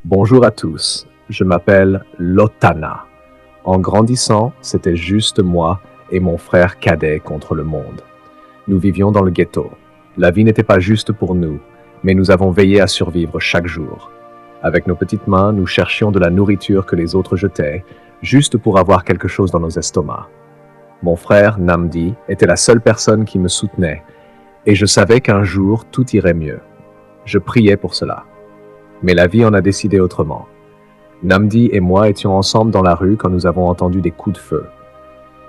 Bonjour à tous, je m'appelle Lotana. En grandissant, c'était juste moi et mon frère cadet contre le monde. Nous vivions dans le ghetto. La vie n'était pas juste pour nous, mais nous avons veillé à survivre chaque jour. Avec nos petites mains, nous cherchions de la nourriture que les autres jetaient, juste pour avoir quelque chose dans nos estomacs. Mon frère, Namdi, était la seule personne qui me soutenait, et je savais qu'un jour tout irait mieux. Je priais pour cela. Mais la vie en a décidé autrement. Namdi et moi étions ensemble dans la rue quand nous avons entendu des coups de feu.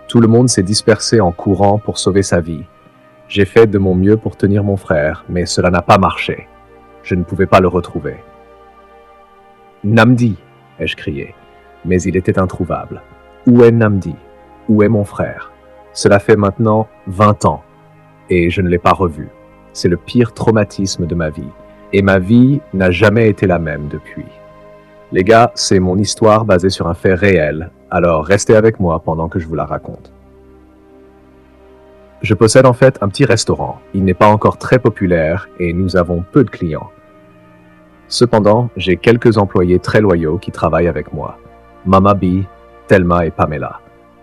Tout le monde s'est dispersé en courant pour sauver sa vie. J'ai fait de mon mieux pour tenir mon frère, mais cela n'a pas marché. Je ne pouvais pas le retrouver. Namdi, ai-je crié, mais il était introuvable. Où est Namdi? Où est mon frère? Cela fait maintenant 20 ans, et je ne l'ai pas revu. C'est le pire traumatisme de ma vie. Et ma vie n'a jamais été la même depuis. Les gars, c'est mon histoire basée sur un fait réel, alors restez avec moi pendant que je vous la raconte. Je possède en fait un petit restaurant. Il n'est pas encore très populaire et nous avons peu de clients. Cependant, j'ai quelques employés très loyaux qui travaillent avec moi. Mama B, Thelma et Pamela.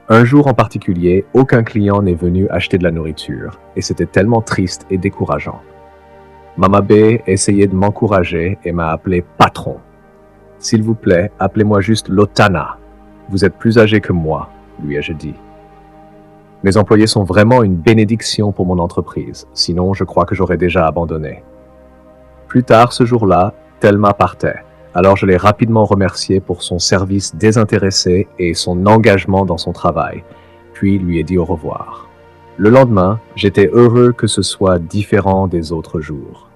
Un jour en particulier, aucun client n'est venu acheter de la nourriture et c'était tellement triste et décourageant. Mama B essayait de m'encourager et m'a appelé patron. S'il vous plaît, appelez-moi juste Lotana. Vous êtes plus âgé que moi, lui ai-je dit. Mes employés sont vraiment une bénédiction pour mon entreprise, sinon je crois que j'aurais déjà abandonné. Plus tard ce jour-là, Thelma partait, alors je l'ai rapidement remerciée pour son service désintéressé et son engagement dans son travail, puis lui ai dit au revoir. Le lendemain, j'étais heureux que ce soit différent des autres jours.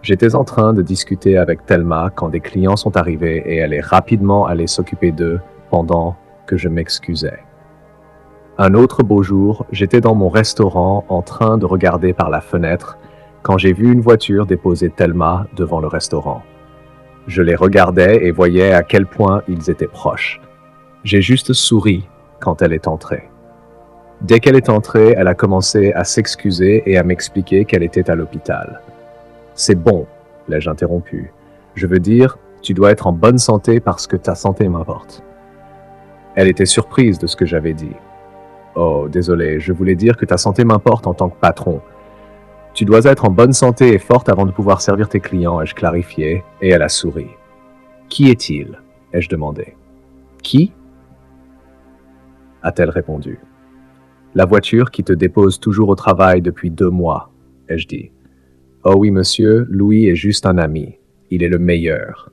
J'étais en train de discuter avec Thelma quand des clients sont arrivés et elle est rapidement allée s'occuper d'eux pendant que je m'excusais. Un autre beau jour, j'étais dans mon restaurant en train de regarder par la fenêtre quand j'ai vu une voiture déposer Thelma devant le restaurant. Je les regardais et voyais à quel point ils étaient proches. J'ai juste souri quand elle est entrée. Dès qu'elle est entrée, elle a commencé à s'excuser et à m'expliquer qu'elle était à l'hôpital. « C'est bon, l'ai-je interrompu. Je veux dire, tu dois être en bonne santé parce que ta santé m'importe. » Elle était surprise de ce que j'avais dit. « Oh, désolé, je voulais dire que ta santé m'importe en tant que patron. Tu dois être en bonne santé et forte avant de pouvoir servir tes clients, ai-je clarifié, et elle a souri. « Qui est-il » ai-je demandé. « Qui » a-t-elle répondu. « La voiture qui te dépose toujours au travail depuis 2 mois, ai-je dit. « Oh oui, monsieur, Louis est juste un ami. Il est le meilleur,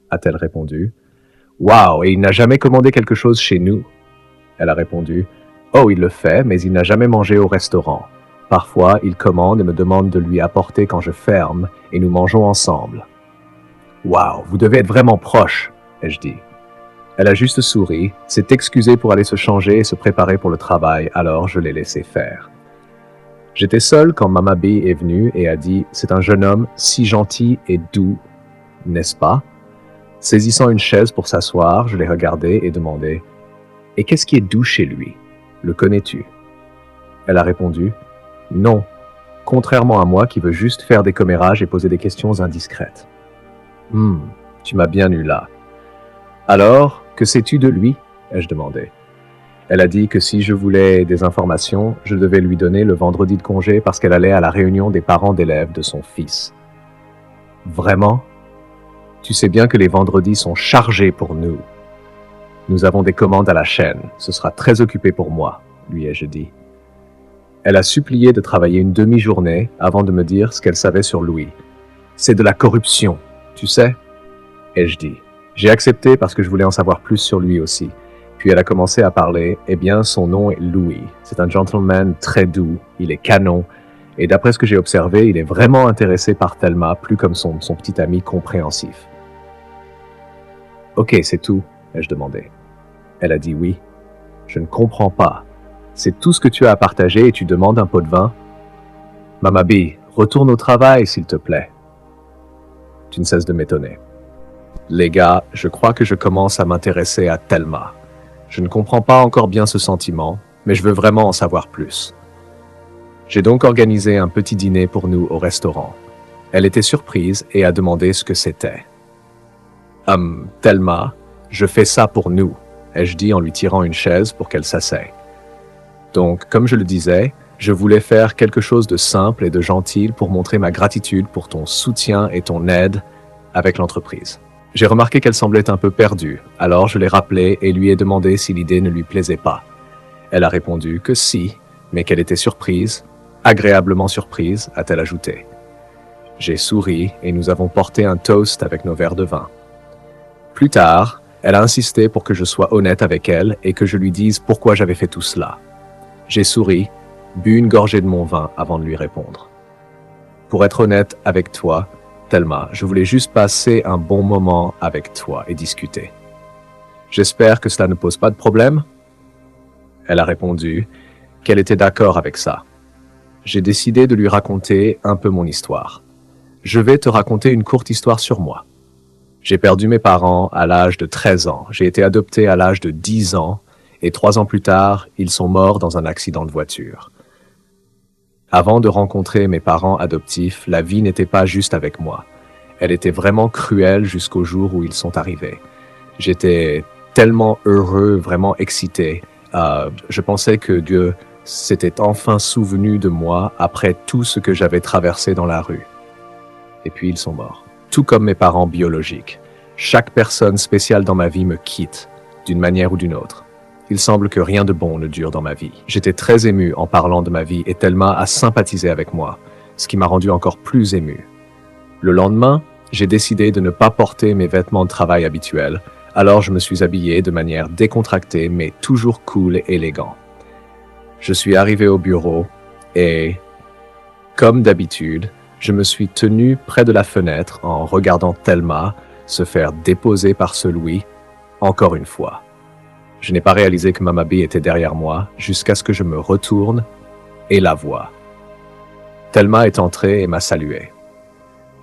a-t-elle répondu. « Waouh, et il n'a jamais commandé quelque chose chez nous, elle a répondu. « Oh, il le fait, mais il n'a jamais mangé au restaurant. Parfois, il commande et me demande de lui apporter quand je ferme, et nous mangeons ensemble. »« Waouh, vous devez être vraiment proches, ai-je dit. Elle a juste souri, s'est excusée pour aller se changer et se préparer pour le travail, alors je l'ai laissé faire. J'étais seul quand Mama B est venue et a dit « C'est un jeune homme si gentil et doux, n'est-ce pas ?» Saisissant une chaise pour s'asseoir, je l'ai regardé et demandé « Et qu'est-ce qui est doux chez lui? Le connais-tu » Elle a répondu « Non, contrairement à moi qui veux juste faire des commérages et poser des questions indiscrètes. »« Tu m'as bien eu là. »« Alors, que sais-tu de lui ?» ai-je demandé. Elle a dit que si je voulais des informations, je devais lui donner le vendredi de congé parce qu'elle allait à la réunion des parents d'élèves de son fils. Vraiment? Tu sais bien que les vendredis sont chargés pour nous. Nous avons des commandes à la chaîne, ce sera très occupé pour moi, lui ai-je dit. Elle a supplié de travailler une demi-journée avant de me dire ce qu'elle savait sur Louis. C'est de la corruption, tu sais, ai-je dit. J'ai accepté parce que je voulais en savoir plus sur lui aussi. Puis elle a commencé à parler. Eh bien, son nom est Louis. C'est un gentleman très doux, il est canon. Et d'après ce que j'ai observé, il est vraiment intéressé par Thelma, plus comme son petit ami compréhensif. Ok, c'est tout, ai-je demandé. Elle a dit oui. Je ne comprends pas. C'est tout ce que tu as à partager et tu demandes un pot de vin? Mama B, retourne au travail, s'il te plaît. Tu ne cesses de m'étonner. Les gars, je crois que je commence à m'intéresser à Thelma. Je ne comprends pas encore bien ce sentiment, mais je veux vraiment en savoir plus. J'ai donc organisé un petit dîner pour nous au restaurant. Elle était surprise et a demandé ce que c'était. Thelma, je fais ça pour nous, ai-je dit en lui tirant une chaise pour qu'elle s'asseye. Donc, comme je le disais, je voulais faire quelque chose de simple et de gentil pour montrer ma gratitude pour ton soutien et ton aide avec l'entreprise. J'ai remarqué qu'elle semblait un peu perdue, alors je l'ai rappelée et lui ai demandé si l'idée ne lui plaisait pas. Elle a répondu que si, mais qu'elle était surprise, agréablement surprise, a-t-elle ajouté. J'ai souri et nous avons porté un toast avec nos verres de vin. Plus tard, elle a insisté pour que je sois honnête avec elle et que je lui dise pourquoi j'avais fait tout cela. J'ai souri, bu une gorgée de mon vin avant de lui répondre. Pour être honnête avec toi, Thelma, je voulais juste passer un bon moment avec toi et discuter. J'espère que cela ne pose pas de problème? Elle a répondu qu'elle était d'accord avec ça. J'ai décidé de lui raconter un peu mon histoire. Je vais te raconter une courte histoire sur moi. J'ai perdu mes parents à l'âge de 13 ans. J'ai été adopté à l'âge de 10 ans et 3 ans plus tard, ils sont morts dans un accident de voiture. Avant de rencontrer mes parents adoptifs, la vie n'était pas juste avec moi. Elle était vraiment cruelle jusqu'au jour où ils sont arrivés. J'étais tellement heureux, vraiment excité. Je pensais que Dieu s'était enfin souvenu de moi après tout ce que j'avais traversé dans la rue. Et puis ils sont morts. Tout comme mes parents biologiques. Chaque personne spéciale dans ma vie me quitte, d'une manière ou d'une autre. Il semble que rien de bon ne dure dans ma vie. J'étais très ému en parlant de ma vie et Thelma a sympathisé avec moi, ce qui m'a rendu encore plus ému. Le lendemain, j'ai décidé de ne pas porter mes vêtements de travail habituels, alors je me suis habillé de manière décontractée mais toujours cool et élégant. Je suis arrivé au bureau et, comme d'habitude, je me suis tenu près de la fenêtre en regardant Thelma se faire déposer par ce Louis, encore une fois. Je n'ai pas réalisé que Mama B était derrière moi jusqu'à ce que je me retourne et la voie. Thelma est entrée et m'a salué.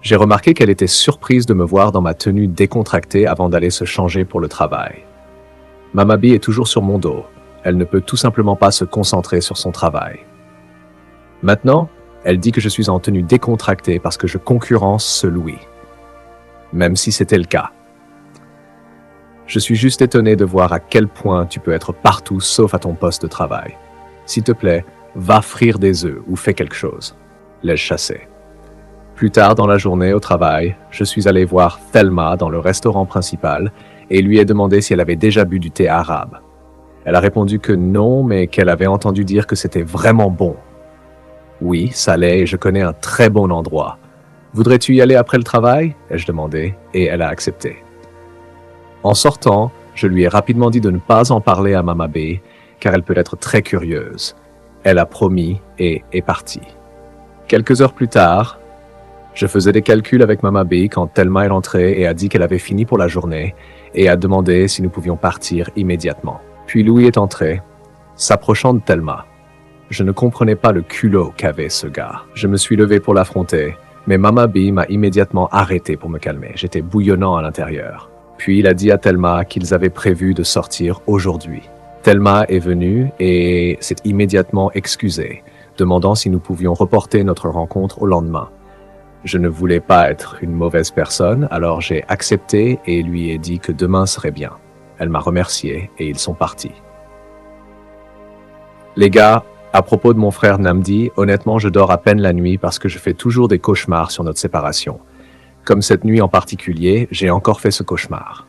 J'ai remarqué qu'elle était surprise de me voir dans ma tenue décontractée avant d'aller se changer pour le travail. Mama B est toujours sur mon dos. Elle ne peut tout simplement pas se concentrer sur son travail. Maintenant, elle dit que je suis en tenue décontractée parce que je concurrence ce Louis. Même si c'était le cas. Je suis juste étonné de voir à quel point tu peux être partout sauf à ton poste de travail. S'il te plaît, va frire des œufs ou fais quelque chose. L'ai-je chassé. Plus tard dans la journée au travail, je suis allé voir Thelma dans le restaurant principal et lui ai demandé si elle avait déjà bu du thé arabe. Elle a répondu que non, mais qu'elle avait entendu dire que c'était vraiment bon. Oui, ça l'est et je connais un très bon endroit. Voudrais-tu y aller après le travail? Ai-je demandé et elle a accepté. En sortant, je lui ai rapidement dit de ne pas en parler à Mama B, car elle peut être très curieuse. Elle a promis et est partie. Quelques heures plus tard, je faisais des calculs avec Mama B quand Thelma est entrée et a dit qu'elle avait fini pour la journée et a demandé si nous pouvions partir immédiatement. Puis Louis est entré, s'approchant de Thelma. Je ne comprenais pas le culot qu'avait ce gars. Je me suis levé pour l'affronter, mais Mama B m'a immédiatement arrêté pour me calmer. J'étais bouillonnant à l'intérieur. Puis il a dit à Thelma qu'ils avaient prévu de sortir aujourd'hui. Thelma est venue et s'est immédiatement excusée, demandant si nous pouvions reporter notre rencontre au lendemain. Je ne voulais pas être une mauvaise personne, alors j'ai accepté et lui ai dit que demain serait bien. Elle m'a remercié et ils sont partis. Les gars, à propos de mon frère Namdi, honnêtement je dors à peine la nuit parce que je fais toujours des cauchemars sur notre séparation. Comme cette nuit en particulier, j'ai encore fait ce cauchemar.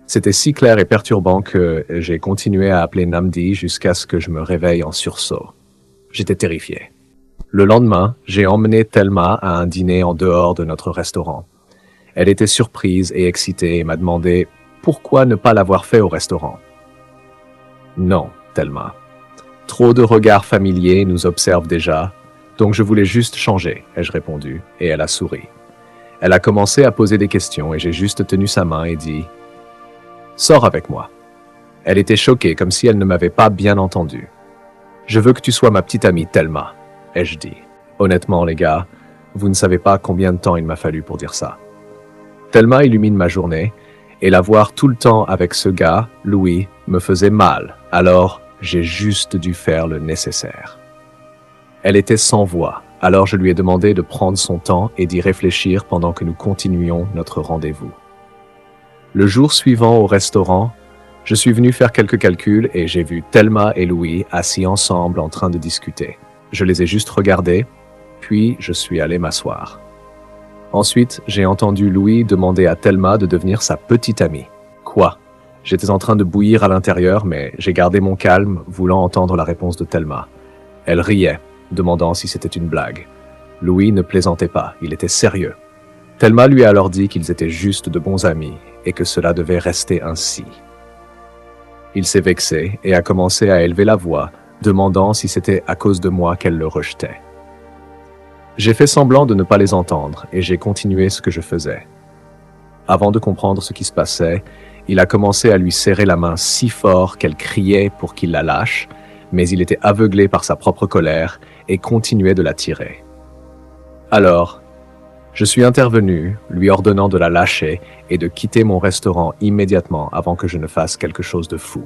C'était si clair et perturbant que j'ai continué à appeler Namdi jusqu'à ce que je me réveille en sursaut. J'étais terrifié. Le lendemain, j'ai emmené Thelma à un dîner en dehors de notre restaurant. Elle était surprise et excitée et m'a demandé pourquoi ne pas l'avoir fait au restaurant. Non, Thelma. Trop de regards familiers nous observent déjà, donc je voulais juste changer, ai-je répondu, et elle a souri. Elle a commencé à poser des questions et j'ai juste tenu sa main et dit « Sors avec moi ». Elle était choquée comme si elle ne m'avait pas bien entendu. « Je veux que tu sois ma petite amie Thelma », ai-je dit. Honnêtement, les gars, vous ne savez pas combien de temps il m'a fallu pour dire ça. Thelma illumine ma journée et la voir tout le temps avec ce gars, Louis, me faisait mal, alors j'ai juste dû faire le nécessaire. Elle était sans voix. Alors je lui ai demandé de prendre son temps et d'y réfléchir pendant que nous continuions notre rendez-vous. Le jour suivant au restaurant, je suis venu faire quelques calculs et j'ai vu Thelma et Louis assis ensemble en train de discuter. Je les ai juste regardés, puis je suis allé m'asseoir. Ensuite, j'ai entendu Louis demander à Thelma de devenir sa petite amie. Quoi? J'étais en train de bouillir à l'intérieur, mais j'ai gardé mon calme, voulant entendre la réponse de Thelma. Elle riait, demandant si c'était une blague. Louis ne plaisantait pas, il était sérieux. Thelma lui a alors dit qu'ils étaient juste de bons amis et que cela devait rester ainsi. Il s'est vexé et a commencé à élever la voix, demandant si c'était à cause de moi qu'elle le rejetait. J'ai fait semblant de ne pas les entendre et j'ai continué ce que je faisais. Avant de comprendre ce qui se passait, il a commencé à lui serrer la main si fort qu'elle criait pour qu'il la lâche, mais il était aveuglé par sa propre colère et continuait de la tirer. Alors, je suis intervenu, lui ordonnant de la lâcher et de quitter mon restaurant immédiatement avant que je ne fasse quelque chose de fou.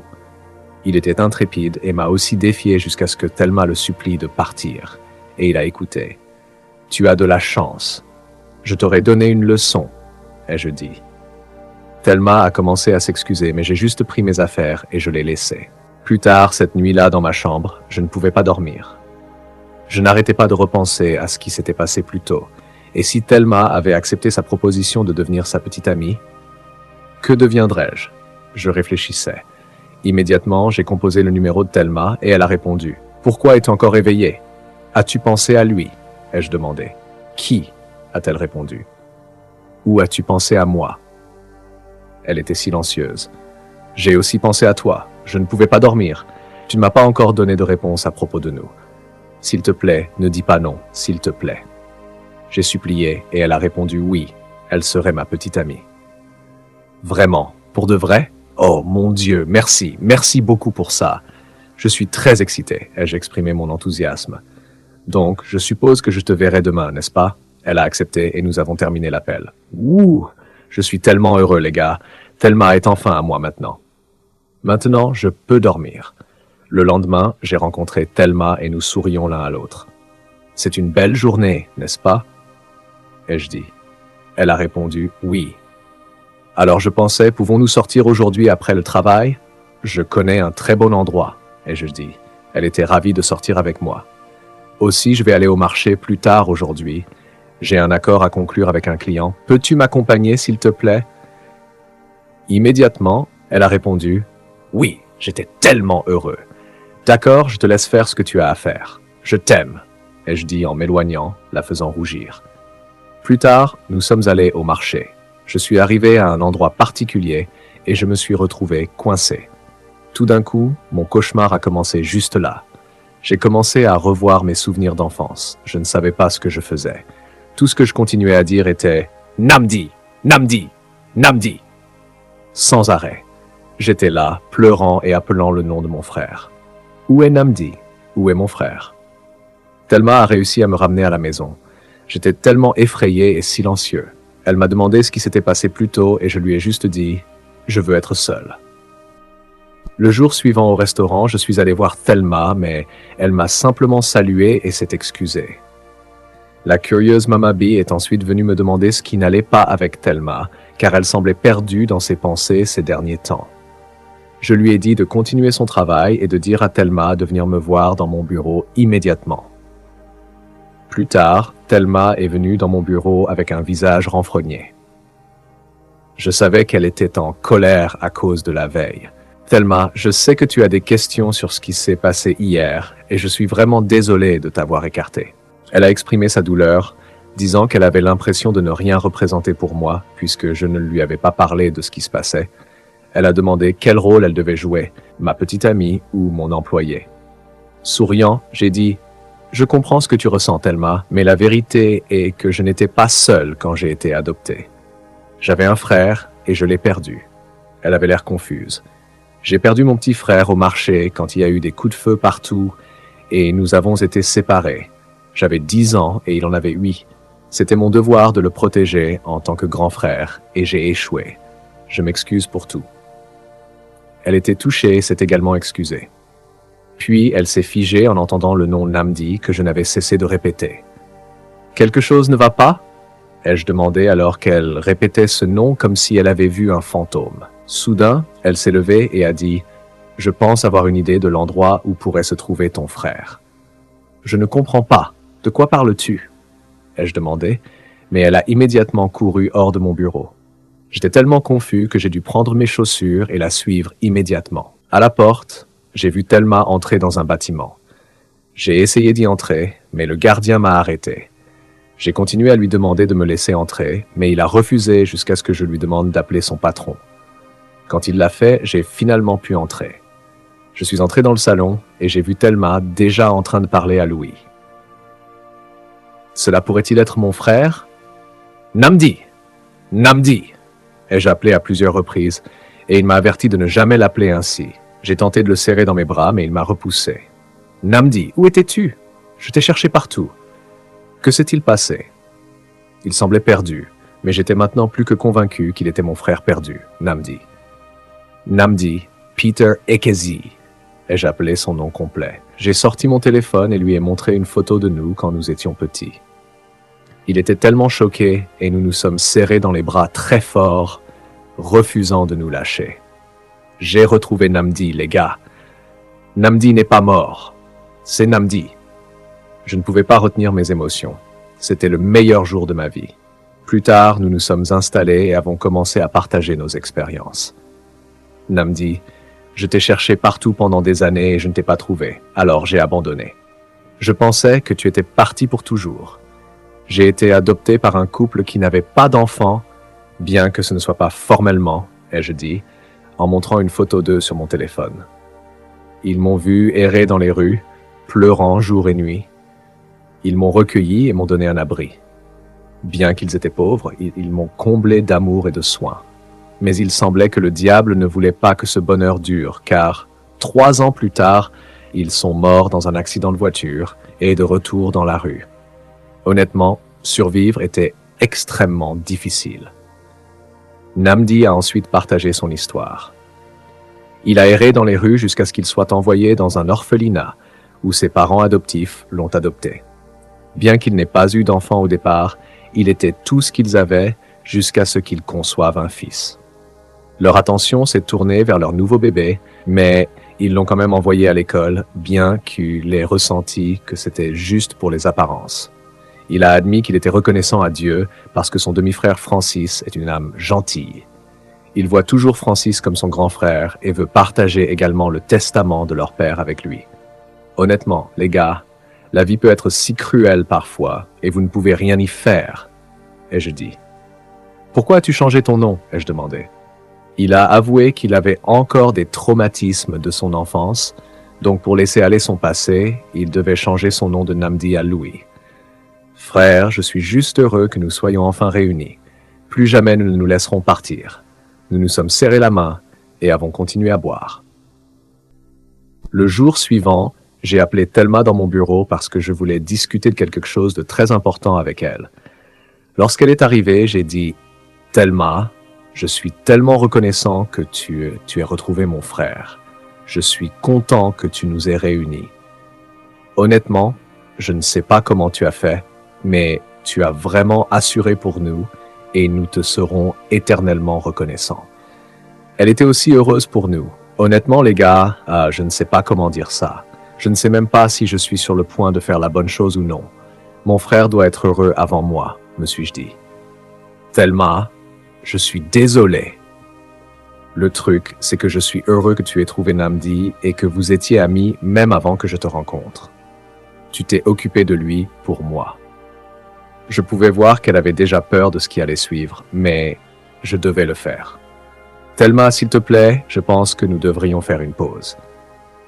Il était intrépide et m'a aussi défié jusqu'à ce que Thelma le supplie de partir, et il a écouté. « Tu as de la chance. Je t'aurais donné une leçon, » ai-je dit. Thelma a commencé à s'excuser, mais j'ai juste pris mes affaires et je l'ai laissée. Plus tard, cette nuit-là, dans ma chambre, je ne pouvais pas dormir. Je n'arrêtais pas de repenser à ce qui s'était passé plus tôt. Et si Thelma avait accepté sa proposition de devenir sa petite amie, que deviendrais-je? Je réfléchissais. Immédiatement, j'ai composé le numéro de Thelma et elle a répondu. « Pourquoi es-tu encore éveillé? As-tu pensé à lui ?» ai-je demandé. « Qui ?» a-t-elle répondu. « Ou as-tu pensé à moi ?» Elle était silencieuse. « J'ai aussi pensé à toi. Je ne pouvais pas dormir. Tu ne m'as pas encore donné de réponse à propos de nous. S'il te plaît, ne dis pas non, s'il te plaît. » J'ai supplié et elle a répondu oui, elle serait ma petite amie. Vraiment, pour de vrai? Oh mon Dieu, merci beaucoup pour ça. Je suis très excité, ai-je exprimé mon enthousiasme. Donc, je suppose que je te verrai demain, n'est-ce pas? Elle a accepté et nous avons terminé l'appel. Ouh, je suis tellement heureux les gars, Thelma est enfin à moi maintenant. Maintenant, je peux dormir. Le lendemain, j'ai rencontré Thelma et nous sourions l'un à l'autre. C'est une belle journée, n'est-ce pas? Ai-je dit. Elle a répondu « oui ». Alors je pensais, pouvons-nous sortir aujourd'hui après le travail? Je connais un très bon endroit, ai-je dit. Elle était ravie de sortir avec moi. Aussi, je vais aller au marché plus tard aujourd'hui. J'ai un accord à conclure avec un client. Peux-tu m'accompagner, s'il te plaît? Immédiatement, elle a répondu « oui, j'étais tellement heureux. D'accord, je te laisse faire ce que tu as à faire. Je t'aime », ai-je dit en m'éloignant, la faisant rougir. Plus tard, nous sommes allés au marché. Je suis arrivé à un endroit particulier et je me suis retrouvé coincé. Tout d'un coup, mon cauchemar a commencé juste là. J'ai commencé à revoir mes souvenirs d'enfance. Je ne savais pas ce que je faisais. Tout ce que je continuais à dire était « Namdi, Namdi, Namdi » sans arrêt. J'étais là, pleurant et appelant le nom de mon frère. Où est Namdi? Où est mon frère? Thelma a réussi à me ramener à la maison. J'étais tellement effrayé et silencieux. Elle m'a demandé ce qui s'était passé plus tôt et je lui ai juste dit « Je veux être seul ». Le jour suivant au restaurant, je suis allé voir Thelma, mais elle m'a simplement salué et s'est excusée. La curieuse Mama B est ensuite venue me demander ce qui n'allait pas avec Thelma, car elle semblait perdue dans ses pensées ces derniers temps. Je lui ai dit de continuer son travail et de dire à Thelma de venir me voir dans mon bureau immédiatement. Plus tard, Thelma est venue dans mon bureau avec un visage renfrogné. Je savais qu'elle était en colère à cause de la veille. « Thelma, je sais que tu as des questions sur ce qui s'est passé hier et je suis vraiment désolé de t'avoir écarté. » Elle a exprimé sa douleur, disant qu'elle avait l'impression de ne rien représenter pour moi puisque je ne lui avais pas parlé de ce qui se passait. Elle a demandé quel rôle elle devait jouer, ma petite amie ou mon employé. Souriant, j'ai dit « Je comprends ce que tu ressens, Thelma, mais la vérité est que je n'étais pas seule quand j'ai été adoptée. J'avais un frère et je l'ai perdu. » Elle avait l'air confuse. « J'ai perdu mon petit frère au marché quand il y a eu des coups de feu partout et nous avons été séparés. J'avais 10 ans et il en avait 8. C'était mon devoir de le protéger en tant que grand frère et j'ai échoué. Je m'excuse pour tout. » Elle était touchée et s'est également excusée. Puis elle s'est figée en entendant le nom Namdi que je n'avais cessé de répéter. « Quelque chose ne va pas ?» ai-je demandé alors qu'elle répétait ce nom comme si elle avait vu un fantôme. Soudain, elle s'est levée et a dit « Je pense avoir une idée de l'endroit où pourrait se trouver ton frère. » « Je ne comprends pas. De quoi parles-tu » ai-je demandé, mais elle a immédiatement couru hors de mon bureau. J'étais tellement confus que j'ai dû prendre mes chaussures et la suivre immédiatement. À la porte, j'ai vu Thelma entrer dans un bâtiment. J'ai essayé d'y entrer, mais le gardien m'a arrêté. J'ai continué à lui demander de me laisser entrer, mais il a refusé jusqu'à ce que je lui demande d'appeler son patron. Quand il l'a fait, j'ai finalement pu entrer. Je suis entré dans le salon et j'ai vu Thelma déjà en train de parler à Louis. « Cela pourrait-il être mon frère ?»« Namdi ! Namdi !» ai-je appelé à plusieurs reprises, et il m'a averti de ne jamais l'appeler ainsi. J'ai tenté de le serrer dans mes bras, mais il m'a repoussé. « Namdi, où étais-tu? Je t'ai cherché partout. » Que s'est-il passé? Il semblait perdu, mais j'étais maintenant plus que convaincu qu'il était mon frère perdu, Namdi. Namdi Peter Ekezi, ai-je appelé son nom complet. J'ai sorti mon téléphone et lui ai montré une photo de nous quand nous étions petits. Il était tellement choqué et nous nous sommes serrés dans les bras très fort, refusant de nous lâcher. J'ai retrouvé Namdi, les gars. Namdi n'est pas mort. C'est Namdi. Je ne pouvais pas retenir mes émotions. C'était le meilleur jour de ma vie. Plus tard, nous nous sommes installés et avons commencé à partager nos expériences. Namdi, je t'ai cherché partout pendant des années et je ne t'ai pas trouvé, alors j'ai abandonné. Je pensais que tu étais parti pour toujours. J'ai été adopté par un couple qui n'avait pas d'enfant, bien que ce ne soit pas formellement, ai-je dit, en montrant une photo d'eux sur mon téléphone. Ils m'ont vu errer dans les rues, pleurant jour et nuit. Ils m'ont recueilli et m'ont donné un abri. Bien qu'ils étaient pauvres, ils m'ont comblé d'amour et de soins. Mais il semblait que le diable ne voulait pas que ce bonheur dure, car 3 ans plus tard, ils sont morts dans un accident de voiture et de retour dans la rue. Honnêtement, survivre était extrêmement difficile. Namdi a ensuite partagé son histoire. Il a erré dans les rues jusqu'à ce qu'il soit envoyé dans un orphelinat où ses parents adoptifs l'ont adopté. Bien qu'il n'ait pas eu d'enfant au départ, il était tout ce qu'ils avaient jusqu'à ce qu'ils conçoivent un fils. Leur attention s'est tournée vers leur nouveau bébé, mais ils l'ont quand même envoyé à l'école, bien qu'il ait ressenti que c'était juste pour les apparences. Il a admis qu'il était reconnaissant à Dieu parce que son demi-frère Francis est une âme gentille. Il voit toujours Francis comme son grand frère et veut partager également le testament de leur père avec lui. Honnêtement, les gars, la vie peut être si cruelle parfois et vous ne pouvez rien y faire, ai-je dit. « Pourquoi as-tu changé ton nom ?» ai-je demandé. Il a avoué qu'il avait encore des traumatismes de son enfance, donc pour laisser aller son passé, il devait changer son nom de Namdi à Louis. Frère, je suis juste heureux que nous soyons enfin réunis. Plus jamais nous ne nous laisserons partir. Nous nous sommes serrés la main et avons continué à boire. Le jour suivant, j'ai appelé Thelma dans mon bureau parce que je voulais discuter de quelque chose de très important avec elle. Lorsqu'elle est arrivée, j'ai dit « Thelma, je suis tellement reconnaissant que tu aies retrouvé mon frère. Je suis content que tu nous aies réunis. Honnêtement, je ne sais pas comment tu as fait, mais tu as vraiment assuré pour nous et nous te serons éternellement reconnaissants. » Elle était aussi heureuse pour nous. Honnêtement, les gars, je ne sais pas comment dire ça. Je ne sais même pas si je suis sur le point de faire la bonne chose ou non. Mon frère doit être heureux avant moi, me suis-je dit. Thelma, je suis désolé. Le truc, c'est que je suis heureux que tu aies trouvé Namdi et que vous étiez amis même avant que je te rencontre. Tu t'es occupé de lui pour moi. Je pouvais voir qu'elle avait déjà peur de ce qui allait suivre, mais je devais le faire. Thelma, s'il te plaît, je pense que nous devrions faire une pause.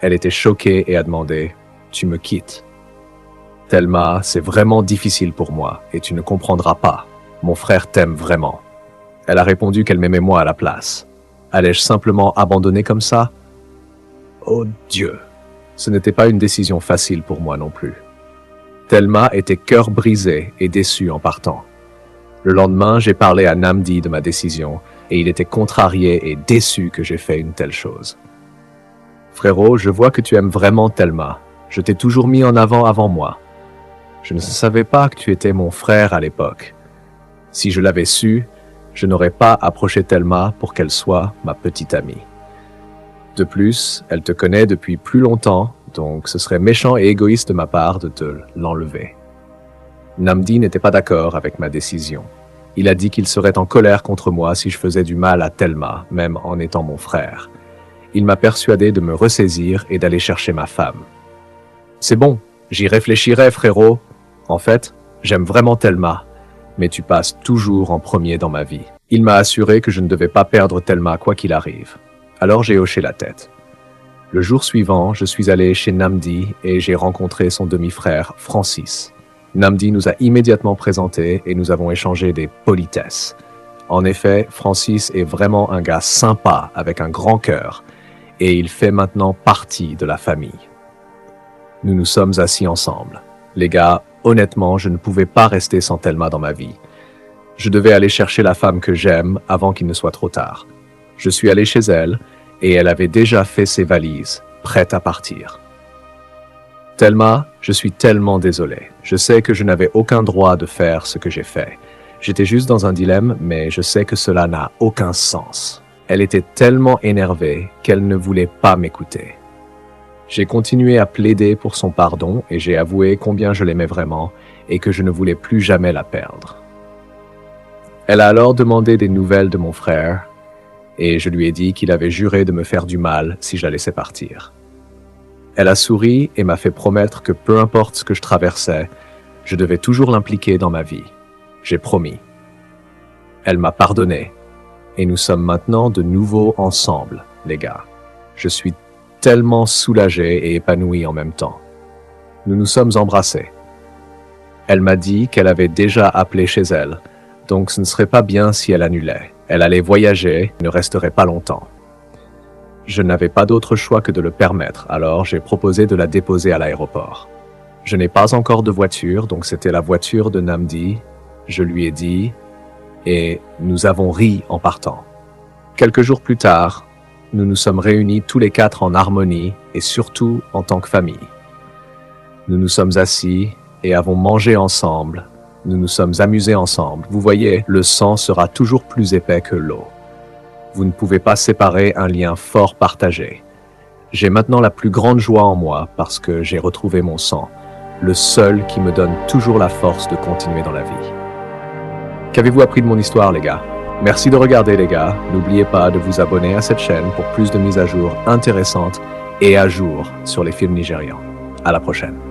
Elle était choquée et a demandé « Tu me quittes ?» Thelma, c'est vraiment difficile pour moi et tu ne comprendras pas. Mon frère t'aime vraiment. Elle a répondu qu'elle m'aimait moi à la place. Allais-je simplement abandonner comme ça? Oh Dieu! Ce n'était pas une décision facile pour moi non plus. Thelma était cœur brisé et déçu en partant. Le lendemain, j'ai parlé à Namdi de ma décision et il était contrarié et déçu que j'ai fait une telle chose. Frérot, je vois que tu aimes vraiment Thelma. Je t'ai toujours mis en avant moi. Je ne savais pas que tu étais mon frère à l'époque. Si je l'avais su, je n'aurais pas approché Thelma pour qu'elle soit ma petite amie. De plus, elle te connaît depuis plus longtemps, donc ce serait méchant et égoïste de ma part de te l'enlever. Nnamdi n'était pas d'accord avec ma décision. Il a dit qu'il serait en colère contre moi si je faisais du mal à Thelma, même en étant mon frère. Il m'a persuadé de me ressaisir et d'aller chercher ma femme. C'est bon, j'y réfléchirai, frérot. En fait, j'aime vraiment Thelma, mais tu passes toujours en premier dans ma vie. Il m'a assuré que je ne devais pas perdre Thelma quoi qu'il arrive. Alors j'ai hoché la tête. Le jour suivant, je suis allé chez Nnamdi et j'ai rencontré son demi-frère, Francis. Nnamdi nous a immédiatement présentés et nous avons échangé des politesses. En effet, Francis est vraiment un gars sympa avec un grand cœur et il fait maintenant partie de la famille. Nous nous sommes assis ensemble. Les gars, honnêtement, je ne pouvais pas rester sans Thelma dans ma vie. Je devais aller chercher la femme que j'aime avant qu'il ne soit trop tard. Je suis allé chez elle et elle avait déjà fait ses valises, prête à partir. Thelma, je suis tellement désolé. Je sais que je n'avais aucun droit de faire ce que j'ai fait. J'étais juste dans un dilemme, mais je sais que cela n'a aucun sens. Elle était tellement énervée qu'elle ne voulait pas m'écouter. J'ai continué à plaider pour son pardon et j'ai avoué combien je l'aimais vraiment et que je ne voulais plus jamais la perdre. Elle a alors demandé des nouvelles de mon frère et je lui ai dit qu'il avait juré de me faire du mal si je la laissais partir. Elle a souri et m'a fait promettre que peu importe ce que je traversais, je devais toujours l'impliquer dans ma vie. J'ai promis. Elle m'a pardonné et nous sommes maintenant de nouveau ensemble, les gars. Je suis tellement soulagé et épanoui en même temps. Nous nous sommes embrassés. Elle m'a dit qu'elle avait déjà appelé chez elle, donc ce ne serait pas bien si elle annulait. Elle allait voyager et ne resterait pas longtemps. Je n'avais pas d'autre choix que de le permettre, alors j'ai proposé de la déposer à l'aéroport. Je n'ai pas encore de voiture, donc c'était la voiture de Nnamdi. Je lui ai dit, et nous avons ri en partant. Quelques jours plus tard, nous nous sommes réunis tous les quatre en harmonie et surtout en tant que famille. Nous nous sommes assis et avons mangé ensemble. Nous nous sommes amusés ensemble. Vous voyez, le sang sera toujours plus épais que l'eau. Vous ne pouvez pas séparer un lien fort partagé. J'ai maintenant la plus grande joie en moi parce que j'ai retrouvé mon sang, le seul qui me donne toujours la force de continuer dans la vie. Qu'avez-vous appris de mon histoire, les gars? Merci de regarder, les gars. N'oubliez pas de vous abonner à cette chaîne pour plus de mises à jour intéressantes et à jour sur les films nigérians. À la prochaine.